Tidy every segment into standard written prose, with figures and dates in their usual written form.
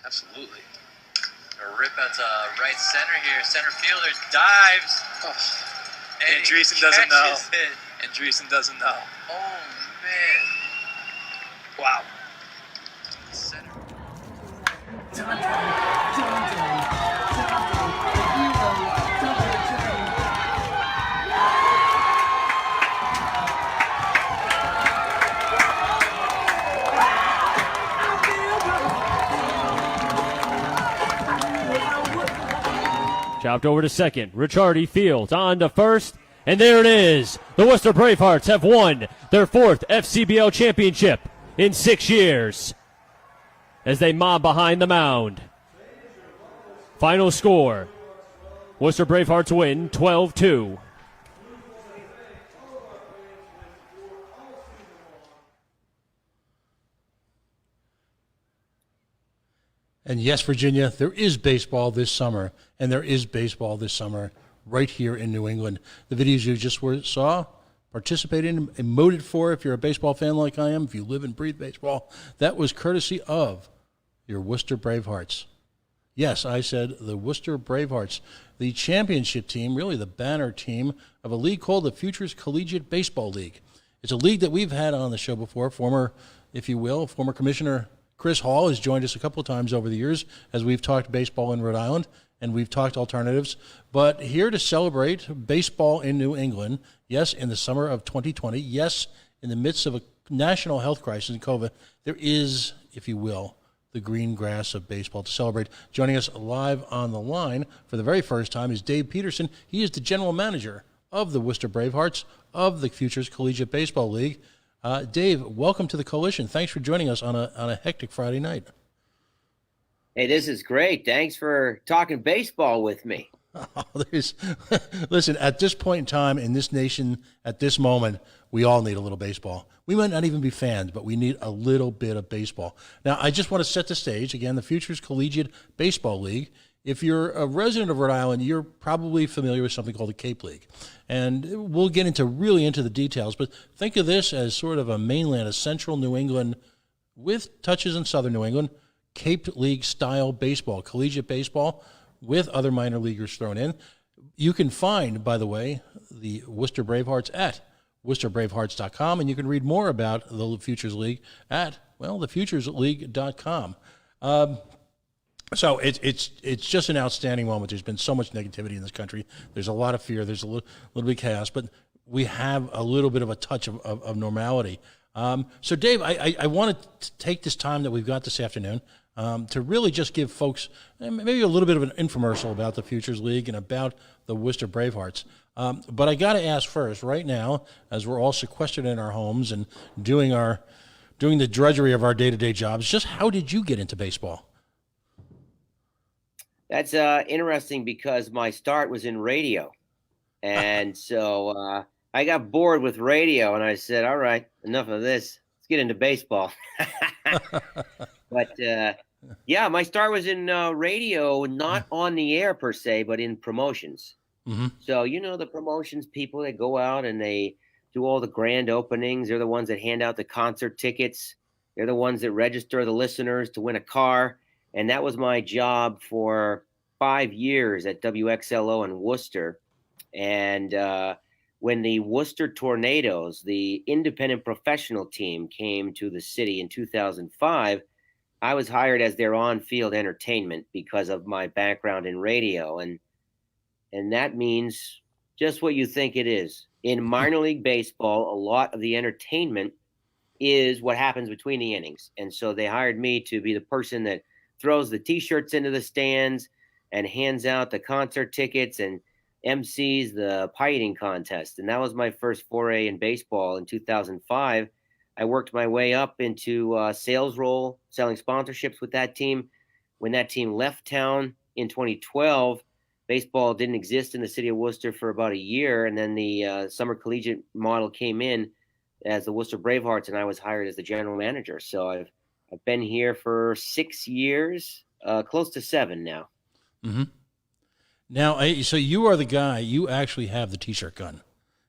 Absolutely. A rip out to right center here. Center fielder dives. Oh. And Andreessen doesn't know. It. Andreessen doesn't know. Oh, man. Wow. Center. Chopped over to second. Ricciardi fields on to first. And there it is. The Worcester Bravehearts have won their fourth FCBL championship in 6 years as they mob behind the mound. Final score, Worcester Bravehearts win 12-2. And yes, Virginia, there is baseball this summer, and there is baseball this summer right here in New England. The videos you just saw, participate in, emoted for if you're a baseball fan like I am, if you live and breathe baseball, that was courtesy of your Worcester Bravehearts. Yes, I said the Worcester Bravehearts, the championship team, really the banner team of a league called the Futures Collegiate Baseball League. It's a league that we've had on the show before. Former Commissioner Chris Hall has joined us a couple of times over the years as we've talked baseball in Rhode Island and we've talked alternatives. But here to celebrate baseball in New England, yes, in the summer of 2020, yes, in the midst of a national health crisis in COVID, there is, if you will, the green grass of baseball to celebrate. Joining us live on the line for the very first time is Dave Peterson. He is the general manager of the Worcester Bravehearts of the Futures Collegiate Baseball League. Dave, welcome to the Coalition. Thanks for joining us on a hectic Friday night. Hey, this is great. Thanks for talking baseball with me. Listen, at this point in time in this nation, at this moment, we all need a little baseball. We might not even be fans, but we need a little bit of baseball. Now, I just want to set the stage. Again, the Futures Collegiate Baseball League. If you're a resident of Rhode Island, you're probably familiar with something called the Cape League. And we'll get into the details, but think of this as sort of a mainland, a central New England with touches in southern New England, Cape League style baseball, collegiate baseball with other minor leaguers thrown in. You can find, by the way, the Worcester Bravehearts at worcesterbravehearts.com, and you can read more about the Futures League at, thefuturesleague.com. So it's just an outstanding moment. There's been so much negativity in this country. There's a lot of fear. There's a little bit of chaos, but we have a little bit of a touch of normality. So, Dave, I want to take this time that we've got this afternoon to really just give folks maybe a little bit of an infomercial about the Futures League and about the Worcester Bravehearts. But I got to ask first, right now, as we're all sequestered in our homes and doing the drudgery of our day-to-day jobs, just how did you get into baseball? That's interesting because my start was in radio. And so I got bored with radio and I said, all right, enough of this. Let's get into baseball. But yeah, my start was in radio, not on the air per se, but in promotions. Mm-hmm. So, the promotions people that go out and they do all the grand openings. They're the ones that hand out the concert tickets. They're the ones that register the listeners to win a car. And that was my job for 5 years at WXLO in Worcester. And when the Worcester Tornadoes, the independent professional team, came to the city in 2005, I was hired as their on-field entertainment because of my background in radio. And that means just what you think it is. In minor league baseball, a lot of the entertainment is what happens between the innings. And so they hired me to be the person that throws the T-shirts into the stands and hands out the concert tickets and MCs the pie eating contest. And that was my first foray in baseball in 2005. I worked my way up into a sales role, selling sponsorships with that team. When that team left town in 2012, baseball didn't exist in the city of Worcester for about a year. And then the summer collegiate model came in as the Worcester Bravehearts, and I was hired as the general manager. So I've been here for 6 years, close to 7 now. Mm-hmm. Now, so you are the guy, you actually have the T-shirt gun.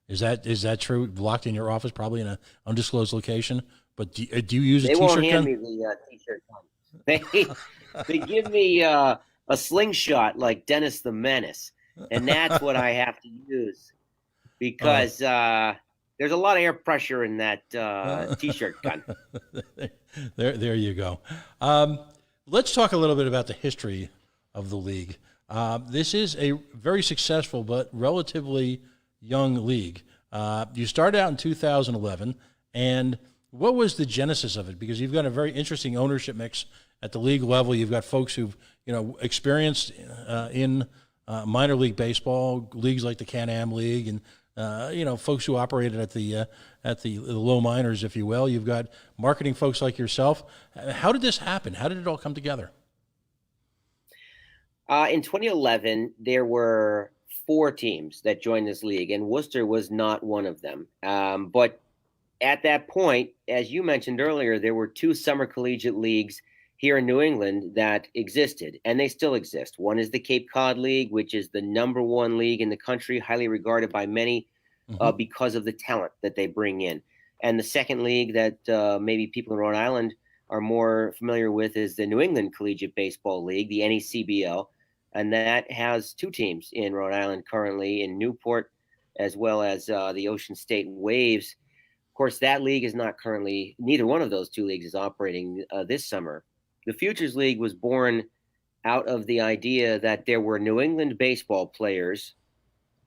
Is that true? Locked in your office, probably in an undisclosed location. But do you use a T-shirt gun? They won't hand me the T-shirt gun. They they give me a slingshot like Dennis the Menace, and that's what I have to use because there's a lot of air pressure in that T-shirt gun. There you go. Let's talk a little bit about the history of the league. This is a very successful but relatively young league. You started out in 2011, and what was the genesis of it? Because you've got a very interesting ownership mix at the league level. You've got folks who've experienced in minor league baseball, leagues like the Can-Am League, and folks who operated at the low minors, if you will. You've got marketing folks like yourself. How did this happen? How did it all come together? In 2011, there were 4 teams that joined this league, and Worcester was not one of them. But at that point, as you mentioned earlier, there were 2 summer collegiate leagues here in New England that existed, and they still exist. One is the Cape Cod League, which is the #1 league in the country, highly regarded by many because of the talent that they bring in. And the second league that maybe people in Rhode Island are more familiar with is the New England Collegiate Baseball League, the NECBL, and that has 2 teams in Rhode Island currently, in Newport, as well as the Ocean State Waves. Of course, that league is not currently, neither one of those 2 leagues is operating this summer. The Futures League was born out of the idea that there were New England baseball players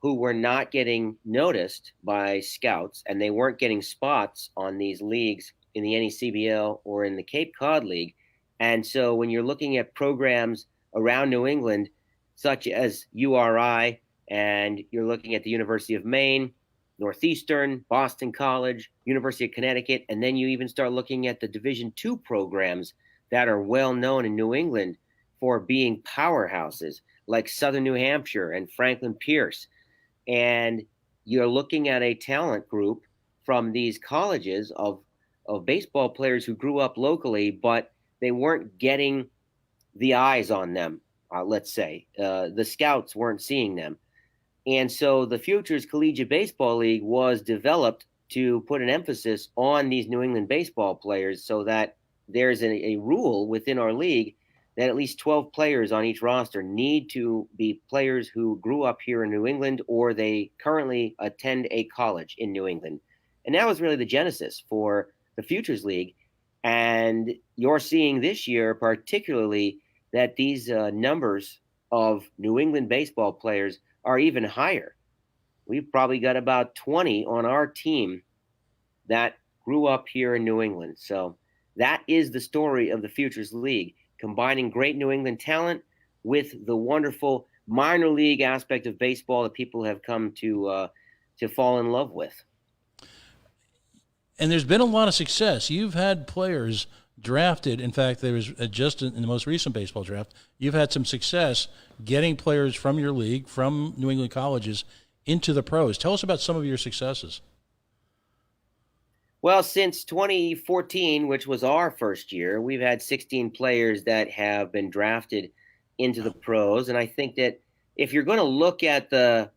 who were not getting noticed by scouts, and they weren't getting spots on these leagues in the NECBL or in the Cape Cod League. And so when you're looking at programs around New England, such as URI, and you're looking at the University of Maine, Northeastern, Boston College, University of Connecticut, and then you even start looking at the Division II programs that are well known in New England for being powerhouses, like Southern New Hampshire and Franklin Pierce. And you're looking at a talent group from these colleges of baseball players who grew up locally, but they weren't getting the eyes on them, let's say. The scouts weren't seeing them. And so the Futures Collegiate Baseball League was developed to put an emphasis on these New England baseball players, so that there's a rule within our league that at least 12 players on each roster need to be players who grew up here in New England, or they currently attend a college in New England. And that was really the genesis for the Futures League. And you're seeing this year particularly that these numbers of New England baseball players are even higher. We've probably got about 20 on our team that grew up here in New England. So that is the story of the Futures League, combining great New England talent with the wonderful minor league aspect of baseball that people have come to fall in love with. And there's been a lot of success. You've had players drafted. In fact, there was just in the most recent baseball draft, you've had some success getting players from your league, from New England colleges, into the pros. Tell us about some of your successes. Well, since 2014, which was our first year, we've had 16 players that have been drafted into the pros. And I think that if you're going to look at the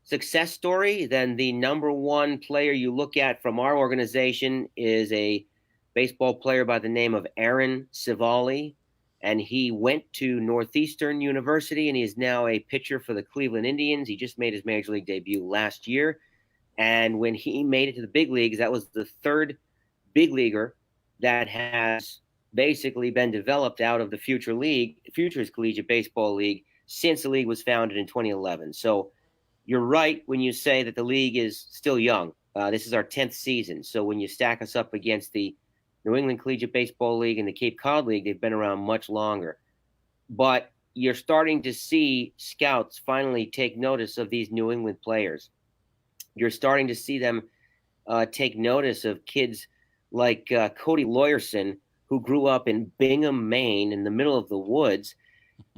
success story, then the #1 player you look at from our organization is a baseball player by the name of Aaron Civali. And he went to Northeastern University, and he is now a pitcher for the Cleveland Indians. He just made his major league debut last year. And when he made it to the big leagues, that was the 3rd big leaguer that has basically been developed out of the Futures Collegiate Baseball League, since the league was founded in 2011. So you're right when you say that the league is still young. This is our 10th season. So when you stack us up against the New England Collegiate Baseball League and the Cape Cod League, they've been around much longer. But you're starting to see scouts finally take notice of these New England players. You're starting to see them take notice of kids like Cody Lawyerson, who grew up in Bingham, Maine, in the middle of the woods,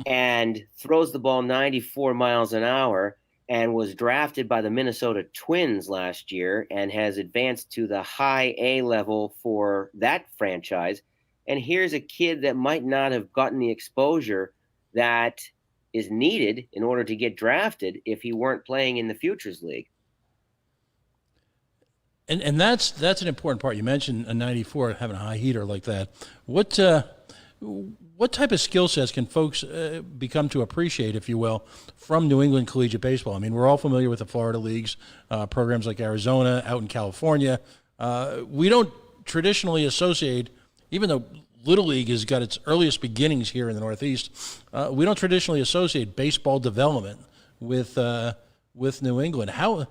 and throws the ball 94 miles an hour, and was drafted by the Minnesota Twins last year and has advanced to the high A level for that franchise. And here's a kid that might not have gotten the exposure that is needed in order to get drafted if he weren't playing in the Futures League. And that's an important part. You mentioned a 94 having a high heater like that. What what type of skill sets can folks become to appreciate, if you will, from New England collegiate baseball? I mean, we're all familiar with the Florida leagues, programs like Arizona, out in California. We don't traditionally associate, even though Little League has got its earliest beginnings here in the Northeast, we don't traditionally associate baseball development with New England. How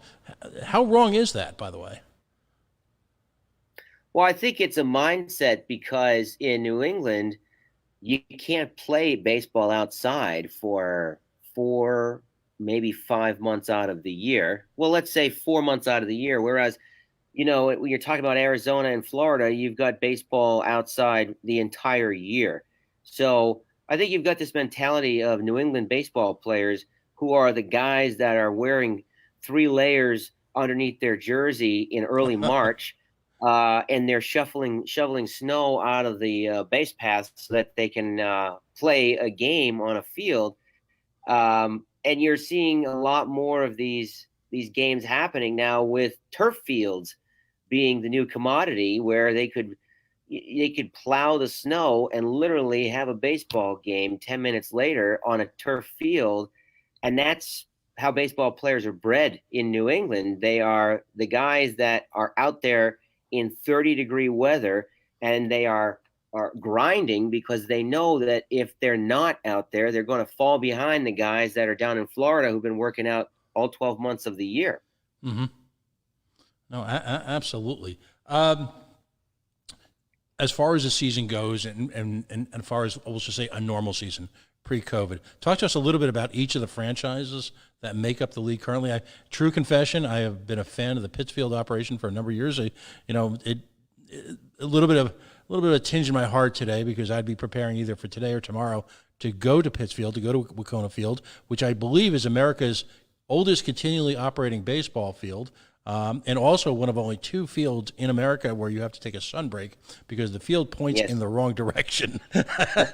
wrong is that, by the way? Well, I think it's a mindset because in New England, you can't play baseball outside for 4, maybe 5 months out of the year. Well, let's say 4 months out of the year. Whereas, when you're talking about Arizona and Florida, you've got baseball outside the entire year. So I think you've got this mentality of New England baseball players who are the guys that are wearing 3 layers underneath their jersey in early March. And they're shoveling snow out of the base paths so that they can play a game on a field. And you're seeing a lot more of these games happening now with turf fields being the new commodity, where they could plow the snow and literally have a baseball game 10 minutes later on a turf field. And that's how baseball players are bred in New England. They are the guys that are out there in 30-degree weather, and they are grinding because they know that if they're not out there, they're going to fall behind the guys that are down in Florida who've been working out all 12 months of the year. Mm-hmm. No, absolutely. As far as the season goes, and as far as, we'll just say, a normal season pre-COVID, talk to us a little bit about each of the franchises that make up the league currently. True confession, I have been a fan of the Pittsfield operation for a number of years. A little bit of a tinge in my heart today, because I'd be preparing either for today or tomorrow to go to Pittsfield, to go to Wacona Field, which I believe is America's oldest continually operating baseball field. And also one of only 2 fields in America where you have to take a sun break because the field points in the wrong direction.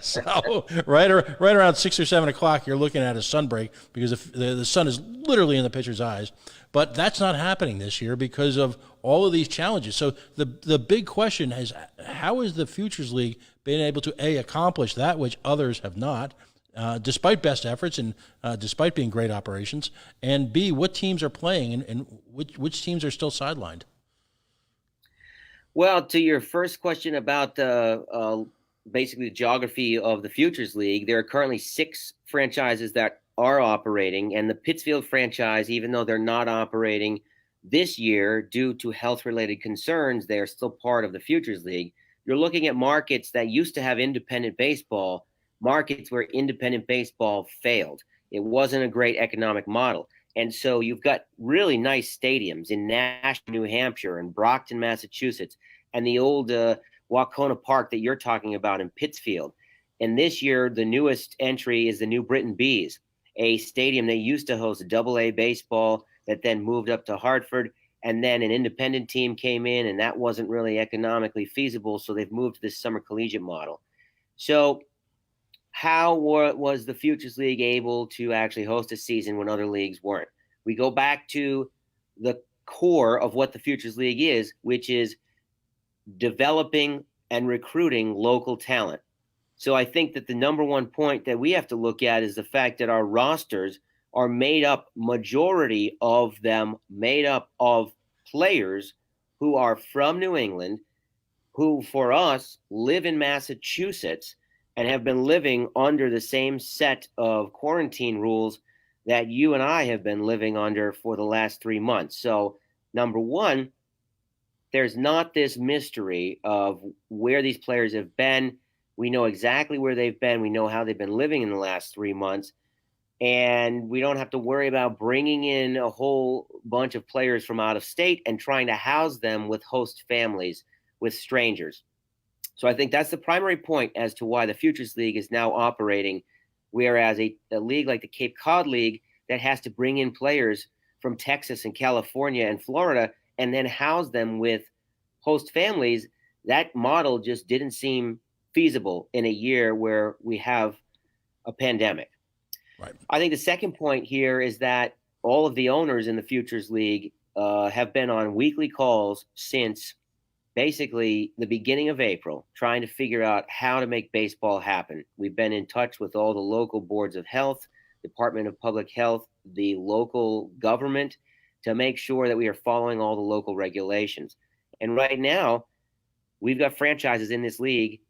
So right around 6 or 7 o'clock, you're looking at a sun break because the sun is literally in the pitcher's eyes. But that's not happening this year because of all of these challenges. So the big question is, how is the Futures League being able to, A, accomplish that which others have not, despite best efforts and despite being great operations, and B, what teams are playing and which teams are still sidelined? Well, to your first question about basically the geography of the Futures League, there are currently 6 franchises that are operating, and the Pittsfield franchise, even though they're not operating this year due to health-related concerns, they are still part of the Futures League. You're looking at markets that used to have independent baseball, markets where independent baseball failed. It wasn't a great economic model. And so you've got really nice stadiums in Nashville, New Hampshire, and Brockton, Massachusetts, and the old Wacona Park that you're talking about in Pittsfield. And this year, the newest entry is the New Britain Bees, a stadium that used to host AA baseball that then moved up to Hartford. And then an independent team came in, and that wasn't really economically feasible. So they've moved to this summer collegiate model. So how was the Futures League able to actually host a season when other leagues weren't? We go back to the core of what the Futures League is, which is developing and recruiting local talent. So I think that the number one point that we have to look at is the fact that our rosters are majority of them made up of players who are from New England, who for us live in Massachusetts, and have been living under the same set of quarantine rules that you and I have been living under for the last 3 months. So, number one, there's not this mystery of where these players have been. We know exactly where they've been. We know how they've been living in the last 3 months. And we don't have to worry about bringing in a whole bunch of players from out of state and trying to house them with host families, with strangers. So I think that's the primary point as to why the Futures League is now operating, whereas a league like the Cape Cod League that has to bring in players from Texas and California and Florida and then house them with host families, that model just didn't seem feasible in a year where we have a pandemic. Right. I think the second point here is that all of the owners in the Futures League have been on weekly calls since basically the beginning of April, trying to figure out how to make baseball happen. We've been in touch with all the local boards of health, Department of Public Health, the local government, to make sure that we are following all the local regulations. And right now, we've got franchises in this league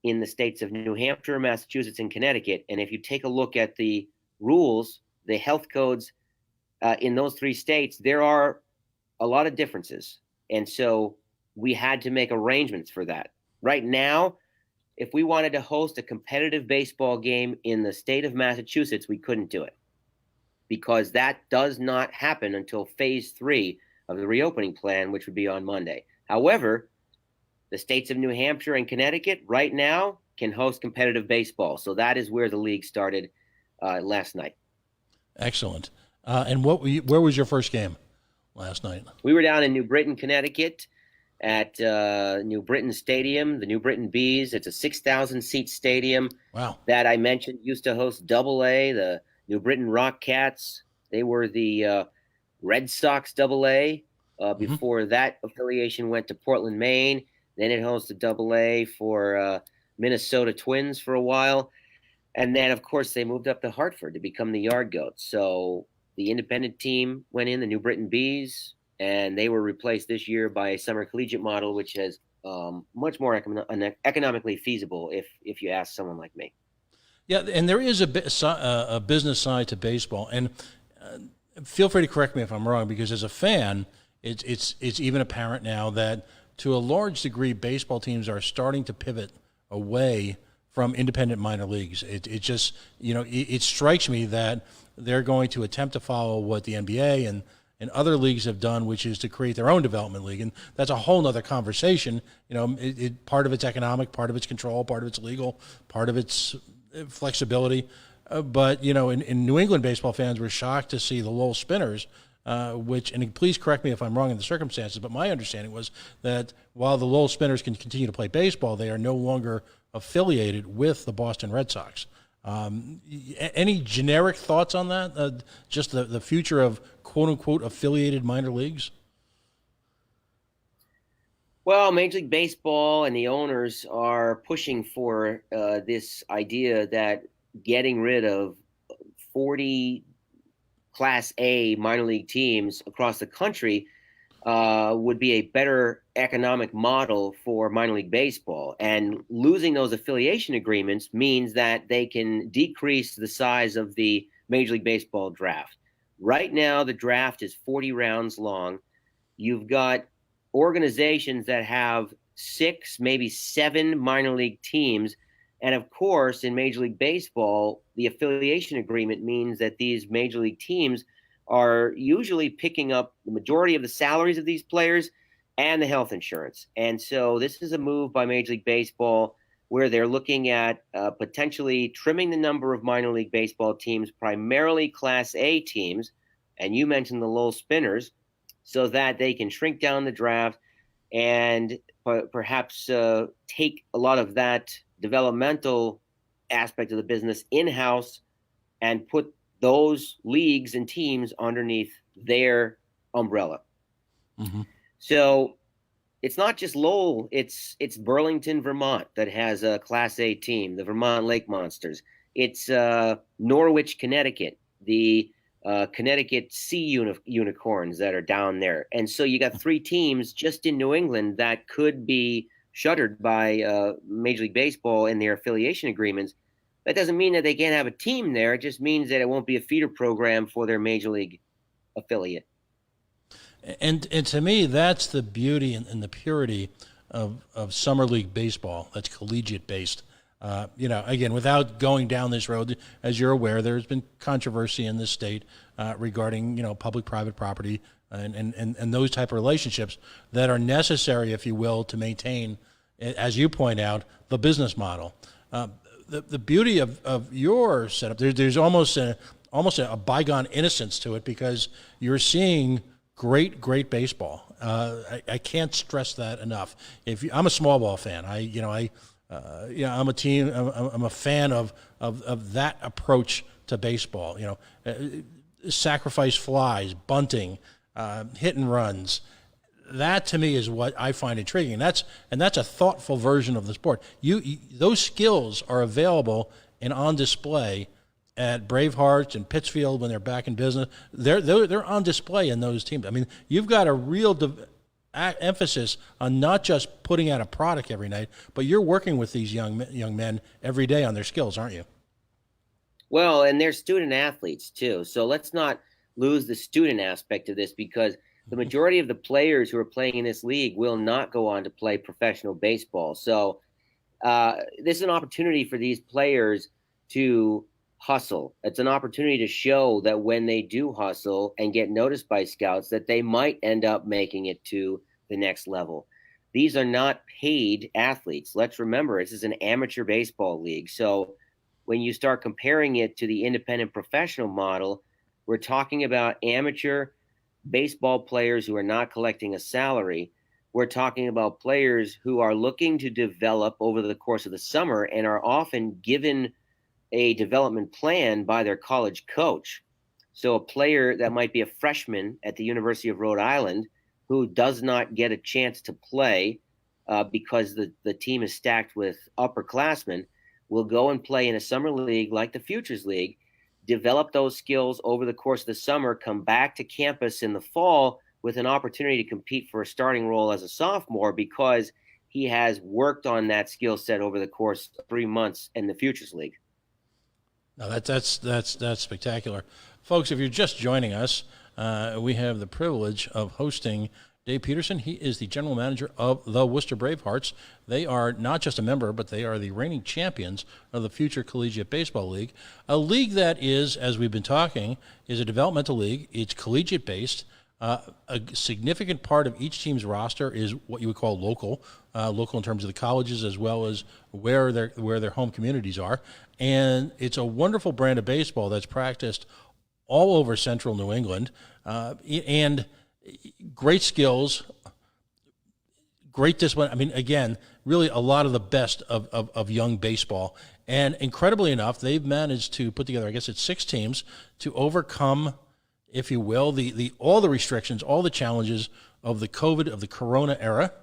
in the states of New Hampshire, Massachusetts, and Connecticut. And if you take a look at the rules, the health codes in those 3 states, there are a lot of differences. And so we had to make arrangements for that. Right now, if we wanted to host a competitive baseball game in the state of Massachusetts, we couldn't do it because that does not happen until phase 3 of the reopening plan, which would be on Monday. However, the states of New Hampshire and Connecticut right now can host competitive baseball. So that is where the league started last night. Excellent. And where was your first game last night? We were down in New Britain, Connecticut, at New Britain Stadium, the New Britain Bees. It's a 6,000-seat stadium. Wow. That I mentioned used to host AA, the New Britain Rock Cats. They were the Red Sox AA before that affiliation went to Portland, Maine. Then it hosted AA for Minnesota Twins for a while. And then, of course, they moved up to Hartford to become the Yard Goats. So the independent team went in, the New Britain Bees, and they were replaced this year by a summer collegiate model, which is much more economically feasible if you ask someone like me. Yeah, and there is a business side to baseball, and feel free to correct me if I'm wrong, because as a fan, it's even apparent now that to a large degree, baseball teams are starting to pivot away from independent minor leagues. It just, it strikes me that they're going to attempt to follow what the NBA and other leagues have done, which is to create their own development league. And that's a whole nother conversation. Part of it's economic, part of it's control, part of it's legal, part of it's flexibility. But in New England, baseball fans were shocked to see the Lowell Spinners, and please correct me if I'm wrong in the circumstances, but my understanding was that while the Lowell Spinners can continue to play baseball, they are no longer affiliated with the Boston Red Sox. Any generic thoughts on that? Just the future of quote-unquote affiliated minor leagues? Well, Major League Baseball and the owners are pushing for this idea that getting rid of 40 Class A minor league teams across the country would be a better economic model for minor league baseball. And losing those affiliation agreements means that they can decrease the size of the Major League Baseball draft. Right now, the draft is 40 rounds long. You've got organizations that have 6, maybe 7 minor league teams. And of course, in Major League Baseball, the affiliation agreement means that these major league teams are usually picking up the majority of the salaries of these players and the health insurance. And so this is a move by Major League Baseball where they're looking at potentially trimming the number of minor league baseball teams, primarily Class A teams, and you mentioned the Lowell Spinners, so that they can shrink down the draft and perhaps take a lot of that developmental aspect of the business in-house and put those leagues and teams underneath their umbrella. Mm-hmm. So it's not just Lowell, it's Burlington, Vermont that has a Class A team, the Vermont Lake Monsters. It's Norwich, Connecticut, the Connecticut Sea Unicorns that are down there. And so you got 3 teams just in New England that could be shuttered by Major League Baseball in their affiliation agreements. That doesn't mean that they can't have a team there. It just means that it won't be a feeder program for their Major League affiliate. And to me, that's the beauty and the purity of summer league baseball. That's collegiate based. Again, without going down this road, as you're aware, there's been controversy in this state regarding public-private property and those type of relationships that are necessary, if you will, to maintain, as you point out, the business model. The beauty of your setup, there's almost a bygone innocence to it because you're seeing great baseball. I can't stress that enough. I'm a small ball fan. I'm a fan of that approach to baseball. Sacrifice flies, bunting, hit and runs. that to me is what I find intriguing. That's a thoughtful version of the sport. Those skills are available and on display at Bravehearts and Pittsfield when they're back in business. They're on display in those teams. I mean, you've got a real emphasis on not just putting out a product every night, but you're working with these young men every day on their skills, aren't you? Well, and they're student athletes too. So let's not lose the student aspect of this, because the majority of the players who are playing in this league will not go on to play professional baseball. So this is an opportunity for these players to hustle. It's an opportunity to show that when they do hustle and get noticed by scouts, that they might end up making it to the next level. These are not paid athletes. Let's remember, this is an amateur baseball league. So when you start comparing it to the independent professional model, we're talking about amateur baseball players who are not collecting a salary. We're talking about players who are looking to develop over the course of the summer and are often given a development plan by their college coach. So a player that might be a freshman at the University of Rhode Island who does not get a chance to play because the team is stacked with upperclassmen will go and play in a summer league like the Futures League, develop those skills over the course of the summer, come back to campus in the fall with an opportunity to compete for a starting role as a sophomore because he has worked on that skill set over the course of 3 months in the Futures League. No, that's spectacular. Folks, if you're just joining us, we have the privilege of hosting Dave Peterson. He is the general manager of the Worcester Bravehearts. They are not just a member, but they are the reigning champions of the Future Collegiate Baseball League, a league that is, as we've been talking, is a developmental league. It's collegiate-based. A significant part of each team's roster is what you would call local in terms of the colleges as well as where their home communities are. And it's a wonderful brand of baseball that's practiced all over central New England, and great skills, great discipline. I mean, again, really a lot of the best of young baseball. And incredibly enough, they've managed to put together, I guess it's 6 teams, to overcome, if you will, all the restrictions, all the challenges of the COVID, of the Corona era,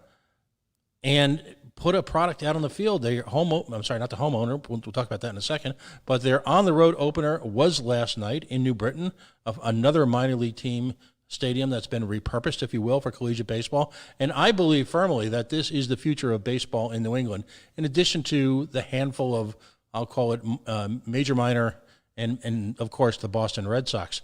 and put a product out on the field. Not the homeowner, we'll talk about that in a second, but their on-the-road opener was last night in New Britain, of another minor league team stadium that's been repurposed, if you will, for collegiate baseball. And I believe firmly that this is the future of baseball in New England, in addition to the handful of, I'll call it major, minor, and of course, the Boston Red Sox.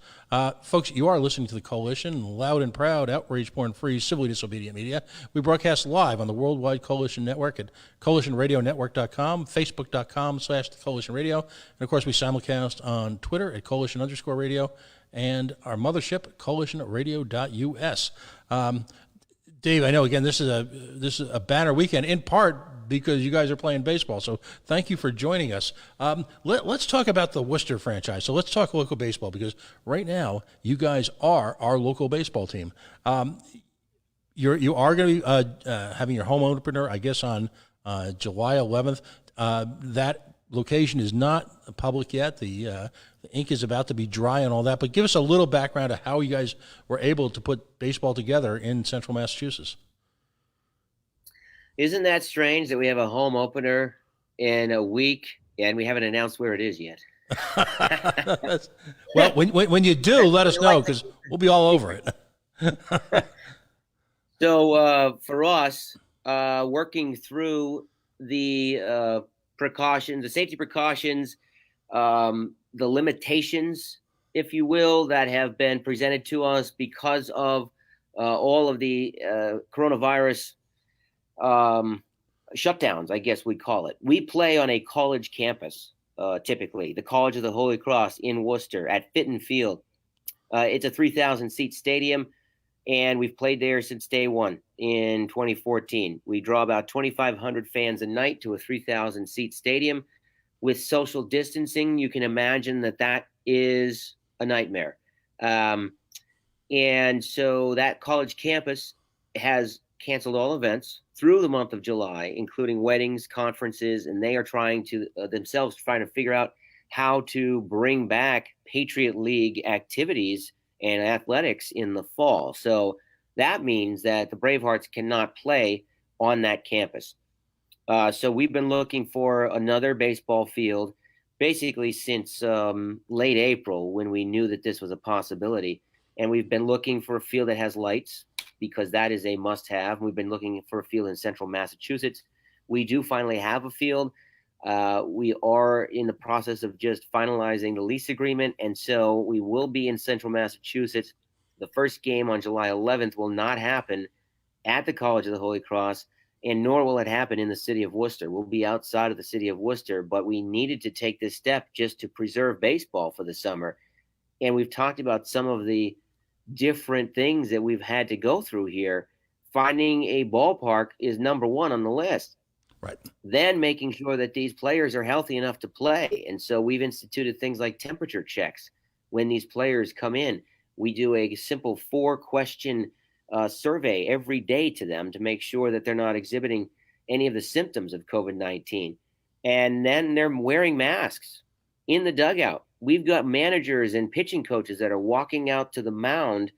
Folks, you are listening to the Coalition, loud and proud, outrage-born-free, civilly disobedient media. We broadcast live on the Worldwide Coalition Network at coalitionradionetwork.com, facebook.com/the Coalition Radio, and of course, we simulcast on Twitter at Coalition_radio, and our mothership, coalitionradio.us. Dave, I know, again, this is a banner weekend, in part because you guys are playing baseball, so thank you for joining us. Let's talk about the Worcester franchise. So let's talk local baseball, because right now you guys are our local baseball team. You are going to be having your home opener, I guess, on July 11th. That location is not public yet. The ink is about to be dry and all that, but give us a little background of how you guys were able to put baseball together in central Massachusetts. Isn't that strange that we have a home opener in a week and we haven't announced where it is yet? Well, when you do, let us know, because we'll be all over it. So for us, working through the precautions, the safety precautions, the limitations, if you will, that have been presented to us because of all of the coronavirus shutdowns, I guess we'd call it. We play on a college campus, typically, the College of the Holy Cross in Worcester at Fitton Field. It's a 3,000-seat stadium, and we've played there since day one in 2014. We draw about 2,500 fans a night to a 3,000-seat stadium. With social distancing, you can imagine that is a nightmare. And so that college campus has canceled all events through the month of July, including weddings, conferences, and they are trying to figure out how to bring back Patriot League activities and athletics in the fall. So that means that the Bravehearts cannot play on that campus. So we've been looking for another baseball field basically since late April, when we knew that this was a possibility. And we've been looking for a field that has lights, because that is a must-have. We've been looking for a field in central Massachusetts. We do finally have a field. We are in the process of just finalizing the lease agreement, and so we will be in central Massachusetts. The first game on July 11th will not happen at the College of the Holy Cross, and nor will it happen in the city of Worcester. We'll be outside of the city of Worcester, but we needed to take this step just to preserve baseball for the summer. And we've talked about some of the different things that we've had to go through here. Finding a ballpark is number one on the list. Right. Then making sure that these players are healthy enough to play. And so we've instituted things like temperature checks when these players come in. We do a simple 4-question survey every day to them to make sure that they're not exhibiting any of the symptoms of COVID-19. And then they're wearing masks in the dugout. We've got managers and pitching coaches that are walking out to the mound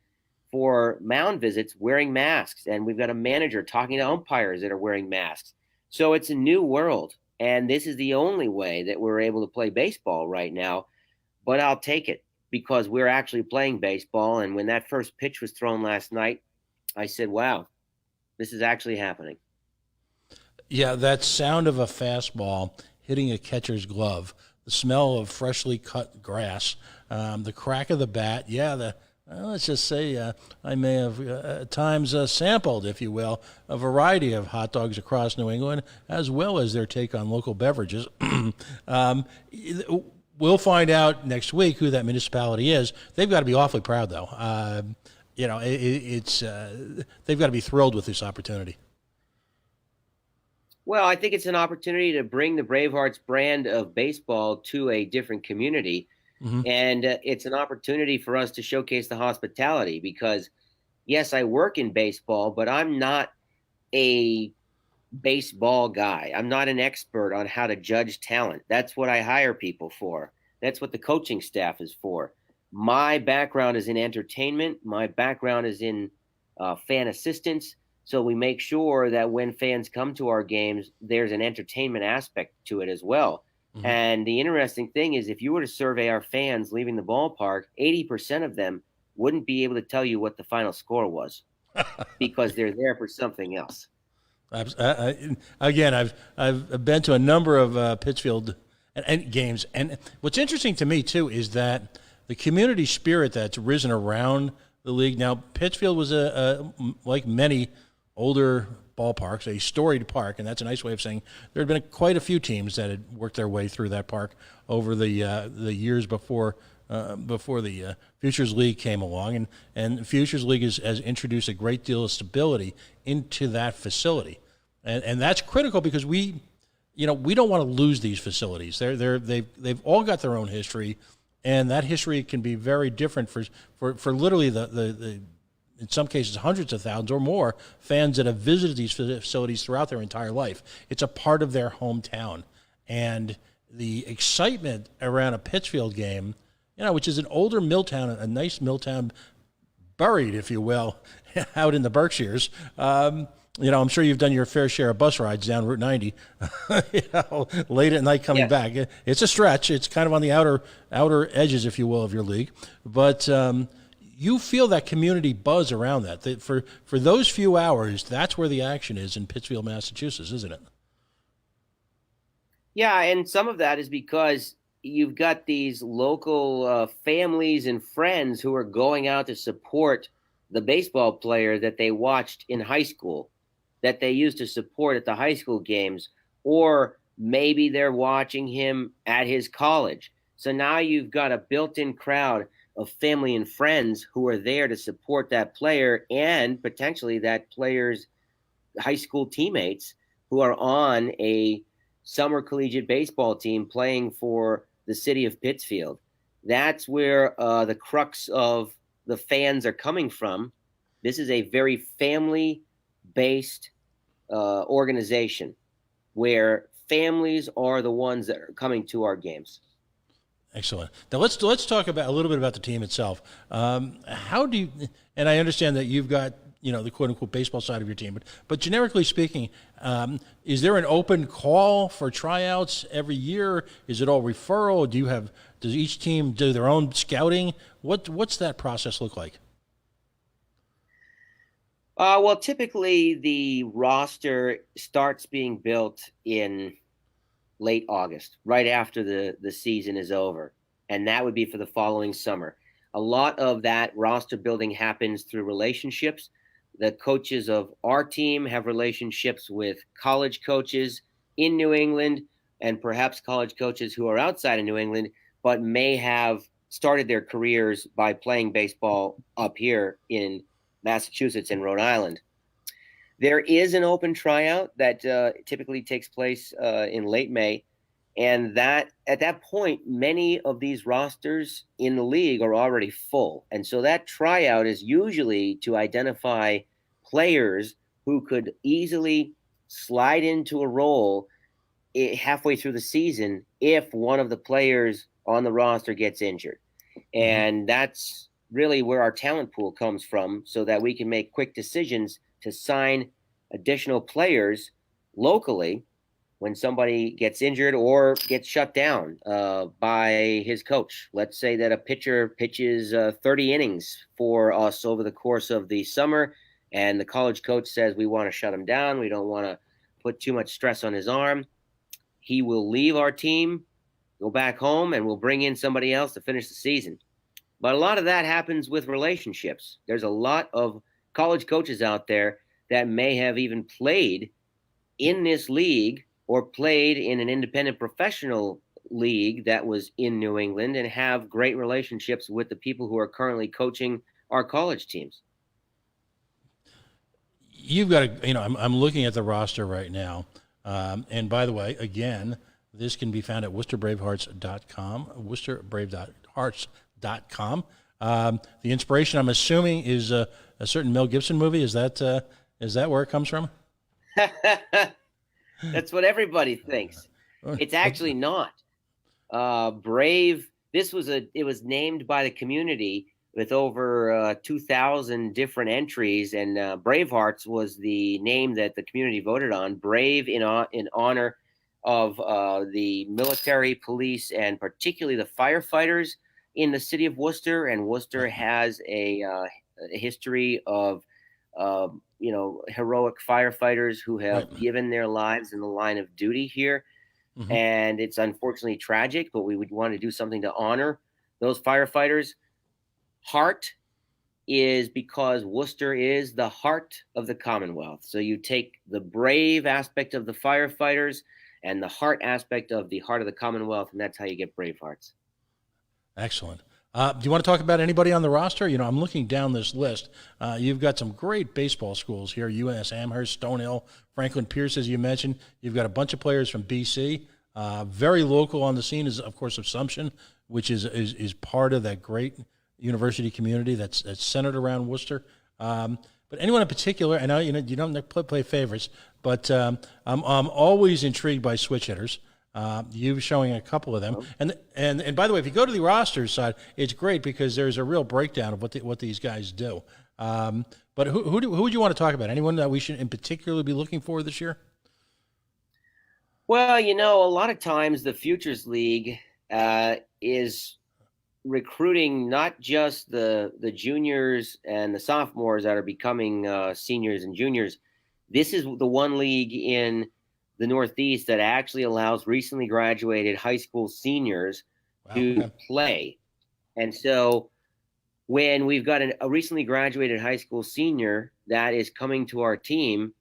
for mound visits wearing masks. And we've got a manager talking to umpires that are wearing masks. So it's a new world. And this is the only way that we're able to play baseball right now. But I'll take it, because we're actually playing baseball. And when that first pitch was thrown last night, I said, wow, this is actually happening. Yeah, that sound of a fastball hitting a catcher's glove, the smell of freshly cut grass, the crack of the bat. Yeah, let's just say I may have at times sampled, if you will, a variety of hot dogs across New England, as well as their take on local beverages. We'll find out next week who that municipality is. They've got to be awfully proud, though. They've got to be thrilled with this opportunity. Well, I think it's an opportunity to bring the Bravehearts brand of baseball to a different community. Mm-hmm. And it's an opportunity for us to showcase the hospitality, because, yes, I work in baseball, but I'm not a baseball guy. I'm not an expert on how to judge talent. That's what I hire people for. That's what the coaching staff is for. My background is in entertainment. My background is in fan assistance. So we make sure that when fans come to our games, there's an entertainment aspect to it as well. Mm-hmm. And the interesting thing is, if you were to survey our fans leaving the ballpark, 80% of them wouldn't be able to tell you what the final score was because they're there for something else. Again, I've been to a number of Pittsfield and games, and what's interesting to me too is that the community spirit that's risen around the league. Now, Pittsfield was like many older ballparks, a storied park, and that's a nice way of saying there had been quite a few teams that had worked their way through that park over the years before the Futures League came along, and Futures League has introduced a great deal of stability into that facility, and that's critical because we don't want to lose these facilities. They've all got their own history, and that history can be very different for literally the in some cases hundreds of thousands or more fans that have visited these facilities throughout their entire life. It's a part of their hometown, and the excitement around a Pittsfield game, which is an older mill town, a nice mill town, buried, if you will, out in the Berkshires. I'm sure you've done your fair share of bus rides down Route 90, late at night coming back. It's a stretch. It's kind of on the outer edges, if you will, of your league. But you feel that community buzz around that. For those few hours, that's where the action is in Pittsfield, Massachusetts, isn't it? Yeah, and some of that is because you've got these local families and friends who are going out to support the baseball player that they watched in high school, that they used to support at the high school games, or maybe they're watching him at his college. So now you've got a built-in crowd of family and friends who are there to support that player and potentially that player's high school teammates who are on a summer collegiate baseball team playing for the city of Pittsfield. That's where the crux of the fans are coming from. This is a very family-based organization where families are the ones that are coming to our games. Excellent. Now let's talk about a little bit about the team itself. How do you? And I understand that you've got the quote unquote baseball side of your team. But generically speaking, is there an open call for tryouts every year? Is it all referral? Does each team do their own scouting? What's that process look like? Well, typically the roster starts being built in late August, right after the season is over. And that would be for the following summer. A lot of that roster building happens through relationships. The coaches of our team have relationships with college coaches in New England and perhaps college coaches who are outside of New England, but may have started their careers by playing baseball up here in Massachusetts and Rhode Island. There is an open tryout that typically takes place in late May. And that at that point, many of these rosters in the league are already full. And so that tryout is usually to identify players who could easily slide into a role halfway through the season if one of the players on the roster gets injured. And that's really where our talent pool comes from, so that we can make quick decisions to sign additional players locally when somebody gets injured or gets shut down by his coach. Let's say that a pitcher pitches 30 innings for us over the course of the summer, and the college coach says, we want to shut him down. We don't want to put too much stress on his arm. He will leave our team, go back home, and we'll bring in somebody else to finish the season. But a lot of that happens with relationships. There's a lot of college coaches out there that may have even played in this league or played in an independent professional league that was in New England and have great relationships with the people who are currently coaching our college teams. You've got to, I'm looking at the roster right now. And by the way, again, this can be found at WorcesterBravehearts.com, WorcesterBravehearts.com. The inspiration, I'm assuming, is a certain Mel Gibson movie. Is that where it comes from? That's what everybody thinks. It's actually not. Brave. It was named by the community with over 2,000 different entries, and Bravehearts was the name that the community voted on. Brave in honor of the military, police, and particularly the firefighters in the city of Worcester. And Worcester has a history of heroic firefighters who have given their lives in the line of duty here. And it's unfortunately tragic, but we would want to do something to honor those firefighters. Heart is because Worcester is the heart of the Commonwealth. So you take the brave aspect of the firefighters and the heart aspect of the heart of the Commonwealth, and that's how you get Bravehearts. Excellent. Do you want to talk about anybody on the roster? I'm looking down this list. You've got some great baseball schools here: UNS Amherst, Stonehill, Franklin Pierce, as you mentioned. You've got a bunch of players from BC. Very local on the scene is, of course, Assumption, which is part of that great university community that's centered around Worcester. But anyone in particular? I know you don't play favorites, but I'm always intrigued by switch hitters. You showing a couple of them, and by the way, if you go to the roster side, it's great because there's a real breakdown of what these guys do. But who would you want to talk about? Anyone that we should in particular be looking for this year? Well, a lot of times the Futures League is recruiting not just the juniors and the sophomores that are becoming seniors and juniors. This is the one league in the Northeast that actually allows recently graduated high school seniors to play. And so when we've got a recently graduated high school senior that is coming to our team,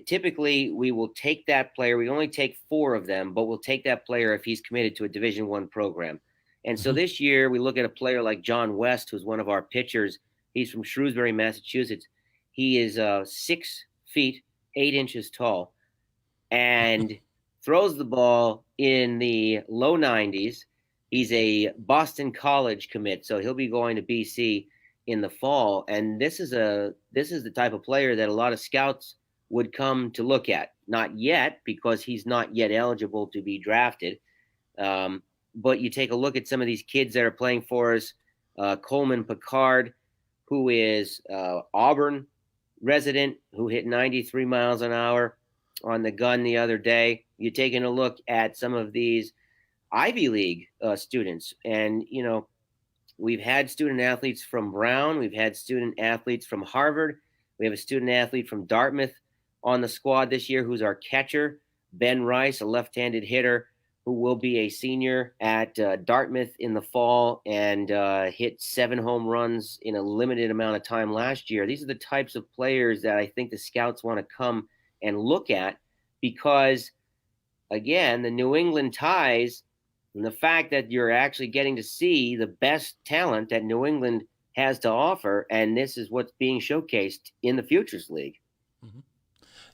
typically we will take that player. We only take 4 of them, but we'll take that player if he's committed to a Division I program. And so this year we look at a player like John West, who's one of our pitchers. He's from Shrewsbury, Massachusetts. He is 6 feet, 8 inches tall, and throws the ball in the low 90s. He's a Boston College commit, so he'll be going to BC in the fall. And this is the type of player that a lot of scouts would come to look at. Not yet, because he's not yet eligible to be drafted. But you take a look at some of these kids that are playing for us. Coleman Picard, who is Auburn resident who hit 93 miles an hour on the gun the other day. You're taking a look at some of these Ivy League students, and we've had student athletes from Brown, we've had student athletes from Harvard, we have a student athlete from Dartmouth on the squad this year who's our catcher, Ben Rice, a left-handed hitter who will be a senior at Dartmouth in the fall and hit 7 home runs in a limited amount of time last year. These are the types of players that I think the scouts want to come and look at because, again, the New England ties and the fact that you're actually getting to see the best talent that New England has to offer, and this is what's being showcased in the Futures League. Mm-hmm.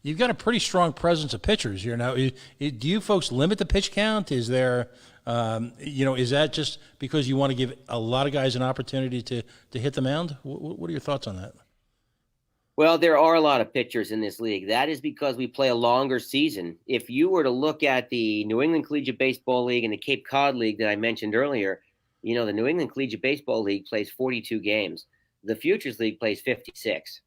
You've got a pretty strong presence of pitchers here now. Do you folks limit the pitch count? Is there, is that just because you want to give a lot of guys an opportunity to hit the mound? What are your thoughts on that? Well, there are a lot of pitchers in this league. That is because we play a longer season. If you were to look at the New England Collegiate Baseball League and the Cape Cod League that I mentioned earlier, the New England Collegiate Baseball League plays 42 games. The Futures League plays 56.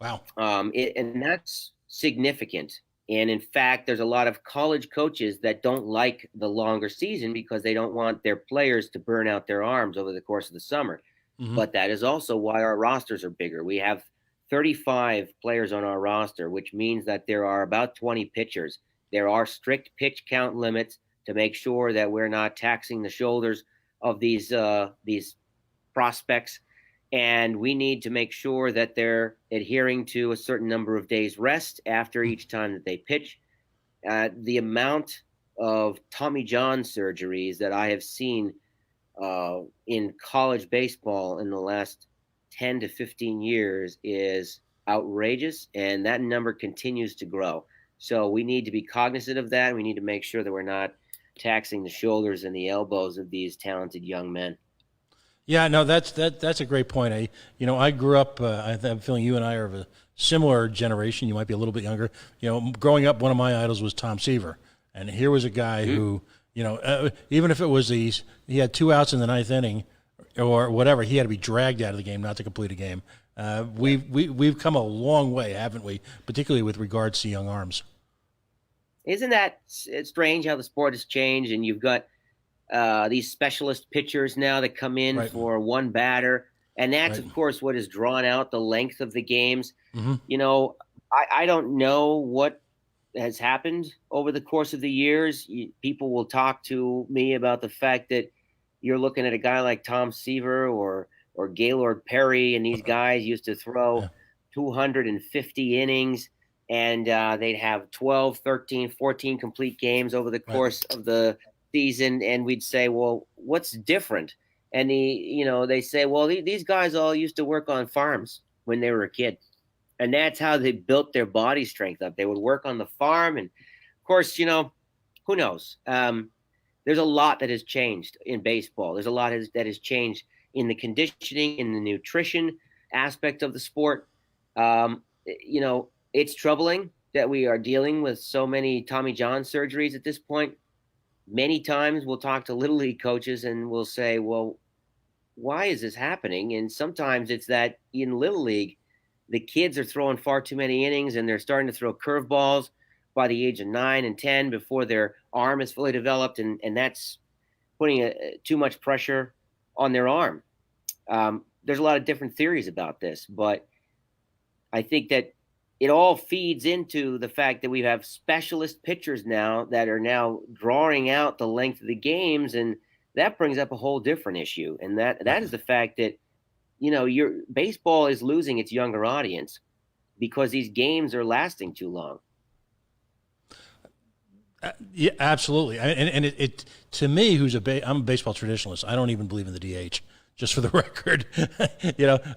Wow. And that's significant. And in fact, there's a lot of college coaches that don't like the longer season because they don't want their players to burn out their arms over the course of the summer. Mm-hmm. But that is also why our rosters are bigger. We have 35 players on our roster, which means that there are about 20 pitchers. There are strict pitch count limits to make sure that we're not taxing the shoulders of these prospects. And we need to make sure that they're adhering to a certain number of days rest after each time that they pitch. The amount of Tommy John surgeries that I have seen in college baseball in the last 10 to 15 years is outrageous, and that number continues to grow. So we need to be cognizant of that. We need to make sure that we're not taxing the shoulders and the elbows of these talented young men. Yeah, no, that's a great point. I grew up. I have a feeling you and I are of a similar generation. You might be a little bit younger. Growing up, one of my idols was Tom Seaver, and here was a guy who, even if it was he had 2 outs in the 9th inning, or whatever, he had to be dragged out of the game not to complete a game. We've come a long way, haven't we? Particularly with regards to young arms. Isn't that strange how the sport has changed? And you've got these specialist pitchers now that come in right. for one batter. And that's, right. of course, what has drawn out the length of the games. Mm-hmm. I don't know what has happened over the course of the years. People will talk to me about the fact that you're looking at a guy like Tom Seaver or Gaylord Perry, and these guys used to throw 250 innings, and they'd have 12, 13, 14 complete games over the course of the season. And we'd say, well, what's different? And they say, well, these guys all used to work on farms when they were a kid. And that's how they built their body strength up. They would work on the farm. And of course, who knows? There's a lot that has changed in baseball. There's a lot that has changed in the conditioning, in the nutrition aspect of the sport. It's troubling that we are dealing with so many Tommy John surgeries at this point. Many times we'll talk to Little League coaches and we'll say, well, why is this happening? And sometimes it's that in Little League, the kids are throwing far too many innings and they're starting to throw curveballs by the age of 9 and 10 before their arm is fully developed. And that's putting too much pressure on their arm. There's a lot of different theories about this, but I think that it all feeds into the fact that we have specialist pitchers now that are now drawing out the length of the games. And that brings up a whole different issue. And that is the fact that, your baseball is losing its younger audience because these games are lasting too long. Yeah, absolutely. And it to me, I'm a baseball traditionalist. I don't even believe in the DH, just for the record.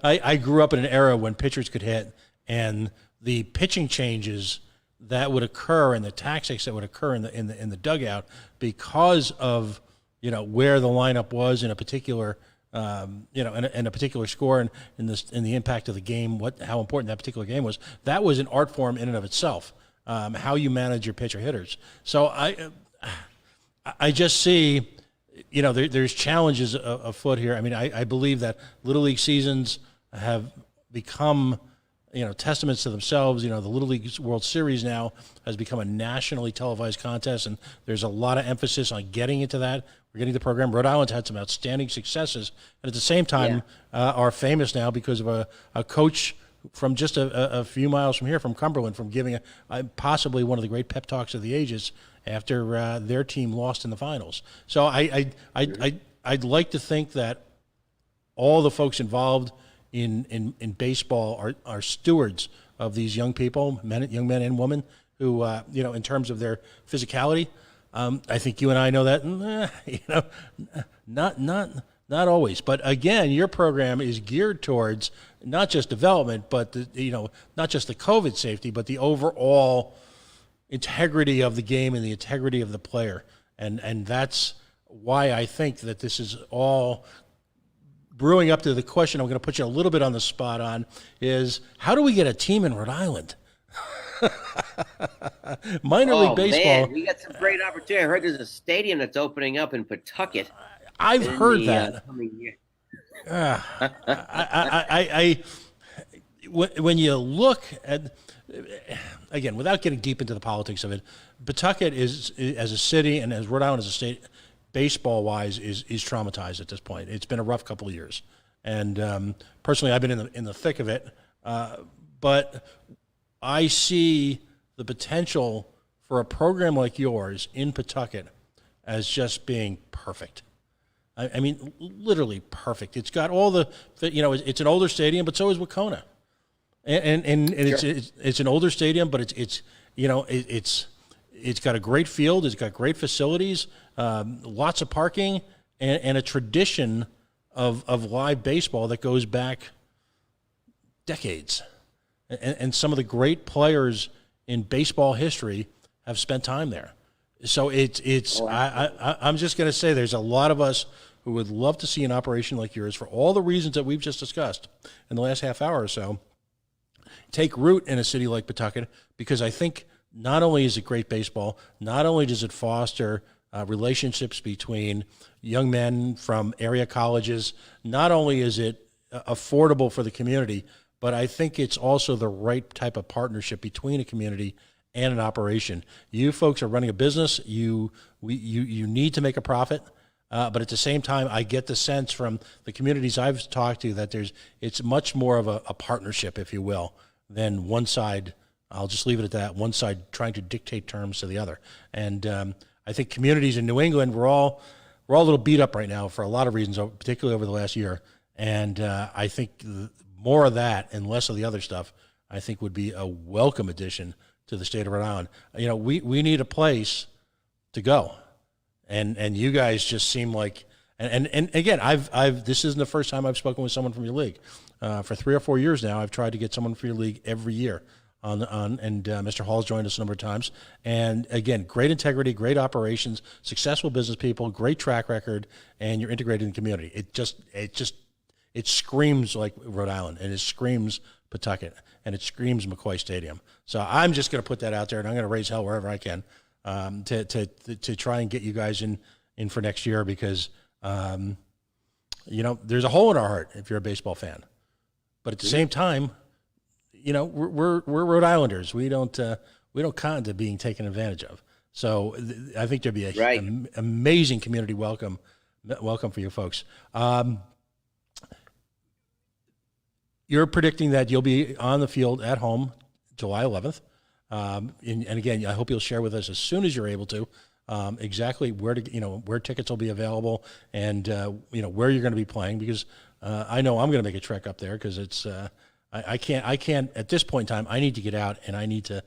I grew up in an era when pitchers could hit, and the pitching changes that would occur and the tactics that would occur in the dugout because of where the lineup was in a particular in a particular score and in the impact of the game, how important that particular game was. That was an art form in and of itself. How you manage your pitcher hitters. So I just see, there's challenges afoot here. I mean, I believe that Little League seasons have become testaments to themselves. The Little League World Series now has become a nationally televised contest, and there's a lot of emphasis on getting into that. We're getting the program. Rhode Island's had some outstanding successes, and at the same time are famous now because of a coach from just a few miles from here, from Cumberland, from giving possibly one of the great pep talks of the ages after their team lost in the finals. So I'd like to think that all the folks involved in baseball are stewards of these young people, young men and women, who in terms of their physicality. I think you and I know that. Not always. But again, your program is geared towards not just development, but not just the COVID safety, but the overall integrity of the game and the integrity of the player. And that's why I think that this is all brewing up to the question I'm going to put you a little bit on the spot on is, how do we get a team in Rhode Island? Minor league baseball. Man, we got some great opportunity. I heard there's a stadium that's opening up in Pawtucket. I've heard that. When you look at, again, without getting deep into the politics of it, Pawtucket is as a city and as Rhode Island as a state, baseball-wise, is traumatized at this point. It's been a rough couple of years, and personally, I've been in the thick of it. But I see the potential for a program like yours in Pawtucket as just being perfect. I mean, literally perfect. It's got all it's an older stadium, but so is Wacona, and sure. it's an older stadium, but it's got a great field. It's got great facilities, lots of parking, and a tradition of live baseball that goes back decades. And some of the great players in baseball history have spent time there. So I'm just going to say there's a lot of us who would love to see an operation like yours for all the reasons that we've just discussed in the last half hour or so take root in a city like Pawtucket, because I think not only is it great baseball, not only does it foster relationships between young men from area colleges, not only is it affordable for the community, but I think it's also the right type of partnership between a community and an operation. You folks are running a business. You need to make a profit, but at the same time, I get the sense from the communities I've talked to that it's much more of a partnership, if you will, than one side. I'll just leave it at that. One side trying to dictate terms to the other. And I think communities in New England, we're all a little beat up right now for a lot of reasons, particularly over the last year. And I think more of that and less of the other stuff, I think, would be a welcome addition to the state of Rhode Island. We need a place to go, and you guys just seem like, and again, I've this isn't the first time I've spoken with someone from your league. For 3 or 4 years now, I've tried to get someone from your league every year. And Mr. Hall's joined us a number of times. And again, great integrity, great operations, successful business people, great track record, and you're integrated in the community. It screams like Rhode Island, and it screams Pawtucket, and it screams McCoy Stadium. So I'm just going to put that out there, and I'm going to raise hell wherever I can to try and get you guys in for next year, because there's a hole in our heart if you're a baseball fan, but at the same time, we're Rhode Islanders. We don't cotton to being taken advantage of. So I think there'd be an amazing community welcome for you folks. You're predicting that you'll be on the field at home July 11th. And again, I hope you'll share with us as soon as you're able to exactly where tickets will be available and where you're going to be playing, because I know I'm going to make a trek up there, because it's I can't at this point in time. I need to get out, and I need to.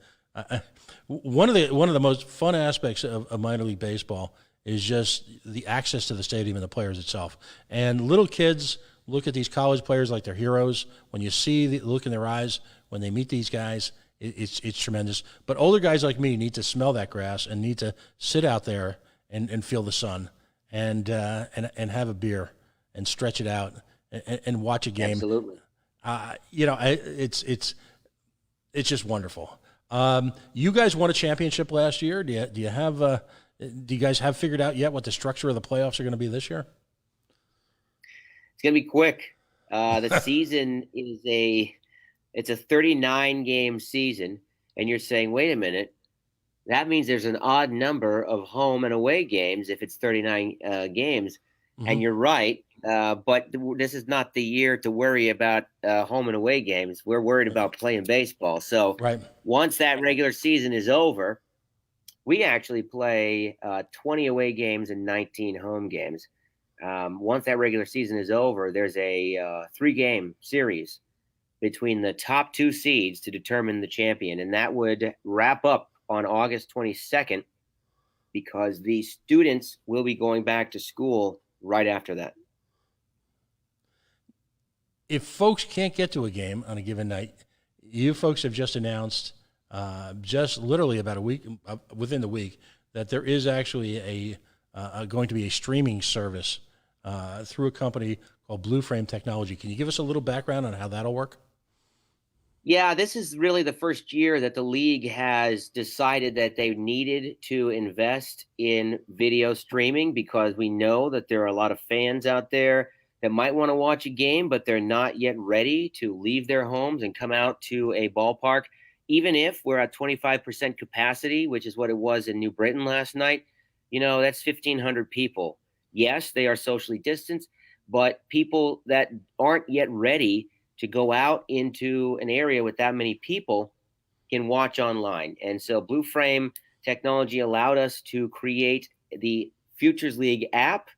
One of the most fun aspects of minor league baseball is just the access to the stadium and the players itself. And little kids look at these college players like they're heroes. When you see the look in their eyes when they meet these guys, it's tremendous. But older guys like me need to smell that grass and need to sit out there and feel the sun and have a beer and stretch it out and watch a game. Absolutely. It's just wonderful. You guys won a championship last year. Do you guys have figured out yet what the structure of the playoffs are going to be this year? It's going to be quick. The season is It's a 39 game season, and you're saying, wait a minute, that means there's an odd number of home and away games if it's 39 games. Mhm. And you're right, but this is not the year to worry about home and away games. We're worried about playing baseball. So Right. once that regular season is over, we actually play 20 away games and 19 home games. Once that regular season is over, there's a 3-game series between the top 2 seeds to determine the champion. And that would wrap up on August 22nd because the students will be going back to school right after that. If folks can't get to a game on a given night, you folks have just announced, just literally about a week, within the week, that there is actually going to be a streaming service through a company called Blue Frame Technology. Can you give us a little background on how that'll work? Yeah, this is really the first year that the league has decided that they needed to invest in video streaming because we know that there are a lot of fans out there that might want to watch a game, but they're not yet ready to leave their homes and come out to a ballpark. Even if we're at 25% capacity, which is what it was in New Britain last night, that's 1,500 people. Yes, they are socially distanced, but people that aren't yet ready to go out into an area with that many people can watch online. And so Blue Frame Technology allowed us to create the Futures League app.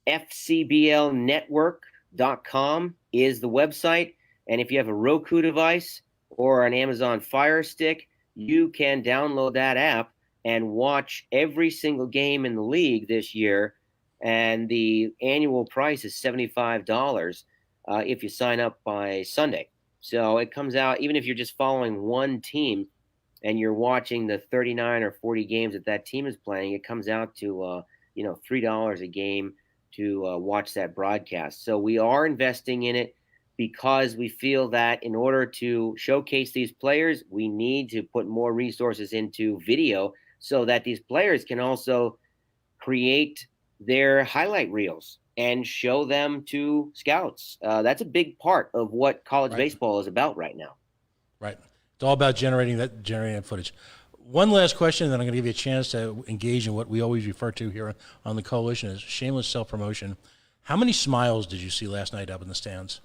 FCBLnetwork.com is the website. And if you have a Roku device or an Amazon Fire Stick, you can download that app and watch every single game in the league this year. And the annual price is $75 if you sign up by Sunday. So it comes out, even if you're just following one team and you're watching the 39 or 40 games that team is playing, it comes out to $3 a game to watch that broadcast. So we are investing in it because we feel that in order to showcase these players, we need to put more resources into video so that these players can also create their highlight reels and show them to scouts. That's a big part of what college baseball is about right now. Right. It's all about generating that footage. One last question, then I'm going to give you a chance to engage in what we always refer to here on the Coalition as shameless self-promotion. How many smiles did you see last night up in the stands?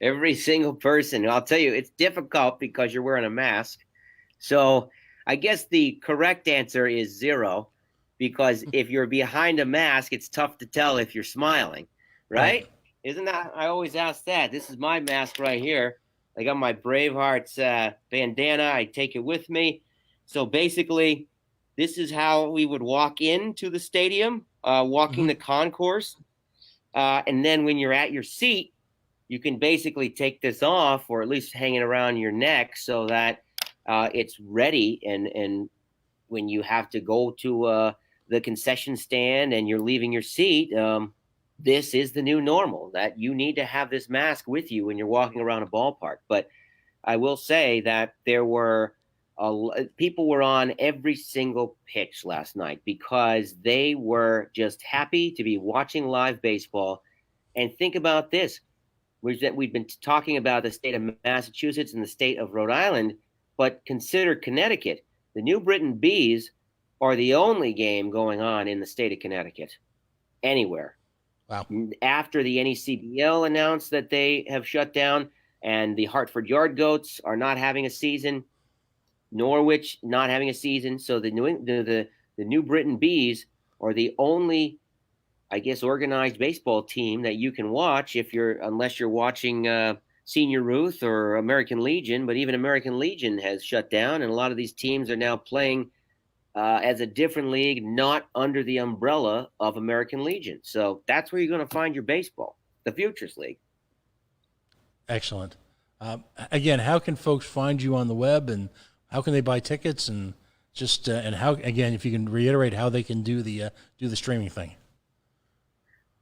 Every single person. I'll tell you, it's difficult because you're wearing a mask. So I guess the correct answer is 0, because if you're behind a mask, it's tough to tell if you're smiling, right? Isn't that? I always ask that. This is my mask right here. I got my Bravehearts bandana. I take it with me. So basically, this is how we would walk into the stadium, walking the concourse. And then when you're at your seat, you can basically take this off, or at least hang it around your neck so that it's ready. And when you have to go to the concession stand and you're leaving your seat, this is the new normal, that you need to have this mask with you when you're walking around a ballpark. But I will say that there were people were on every single pitch last night because they were just happy to be watching live baseball. And think about this. We've been talking about the state of Massachusetts and the state of Rhode Island, but consider Connecticut. The New Britain Bees are the only game going on in the state of Connecticut anywhere. Wow. After the NECBL announced that they have shut down and the Hartford Yard Goats are not having a season, Norwich not having a season. So the New Britain Bees are the only, I guess, organized baseball team that you can watch unless you're watching Senior Ruth or American Legion. But even American Legion has shut down, and a lot of these teams are now playing as a different league, not under the umbrella of American Legion. So that's where you're going to find your baseball, the Futures League. Excellent. Again, how can folks find you on the web, and how can they buy tickets, and just and how, again, if you can reiterate how they can do the streaming thing?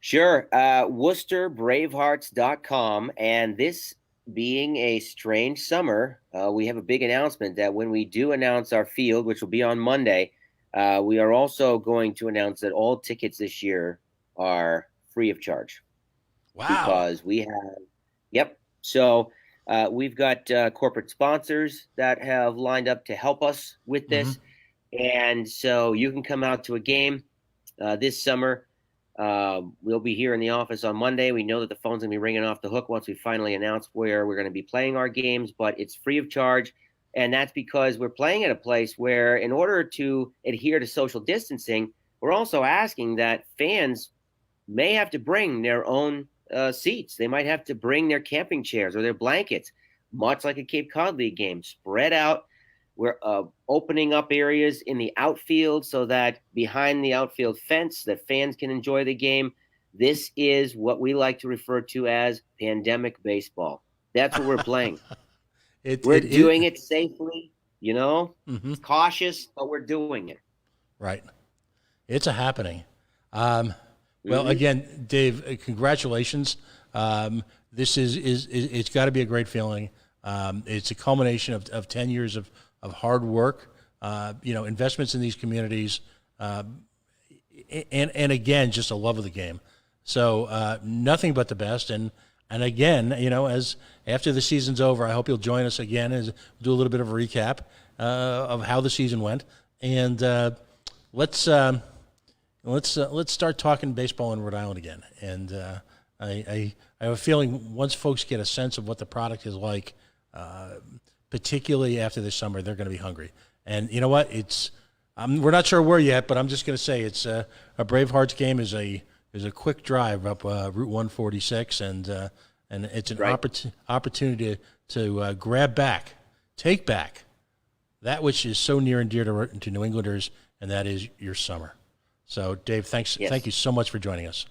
Sure. WorcesterBravehearts.com. And this being a strange summer, we have a big announcement that when we do announce our field, which will be on Monday, we are also going to announce that all tickets this year are free of charge. Wow. Because we have, Yep. So we've got corporate sponsors that have lined up to help us with this. And so you can come out to a game this summer. We'll be here in the office on Monday. We know that the phone's going to be ringing off the hook once we finally announce where we're going to be playing our games, but it's free of charge. And that's because we're playing at a place where, in order to adhere to social distancing, we're also asking that fans may have to bring their own seats. They might have to bring their camping chairs or their blankets, much like a Cape Cod League game, spread out. We're opening up areas in the outfield so that behind the outfield fence that fans can enjoy the game. This is what we like to refer to as pandemic baseball. That's what we're playing. We're doing it safely, cautious, but we're doing it. Right. It's a happening. Well, again, Dave, congratulations. This it's got to be a great feeling. It's a culmination of 10 years of hard work, investments in these communities, and again, just a love of the game. So nothing but the best. And again, as after the season's over, I hope you'll join us again as do a little bit of a recap of how the season went. And let's start talking baseball in Rhode Island again. And I have a feeling once folks get a sense of what the product is like, particularly after this summer, they're going to be hungry. And you know what? We're not sure where yet, but I'm just going to say it's a Bravehearts game is a quick drive up Route 146, and it's an opportunity to take back that which is so near and dear to New Englanders, and that is your summer. So, Dave, thanks. Yes. Thank you so much for joining us.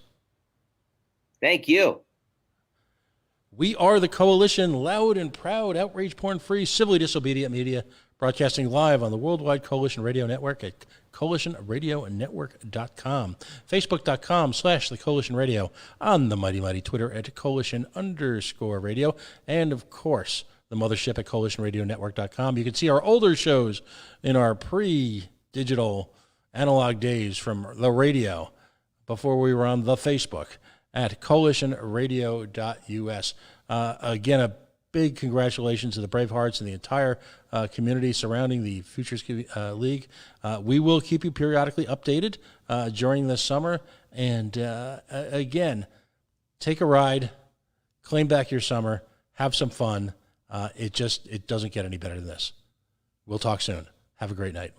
Thank you. We are the Coalition, loud and proud, outrage porn-free, civilly disobedient media, broadcasting live on the Worldwide Coalition Radio Network at coalitionradionetwork.com, facebook.com/the Coalition Radio, on the mighty Twitter at coalition_radio, and, of course, the mothership at coalitionradionetwork.com. You can see our older shows in our pre-digital analog days from the radio before we were on the Facebook at coalitionradio.us. Again, a big congratulations to the Bravehearts and the entire community surrounding the Futures League. We will keep you periodically updated during this summer. And again, take a ride, claim back your summer, have some fun. It doesn't get any better than this. We'll talk soon. Have a great night.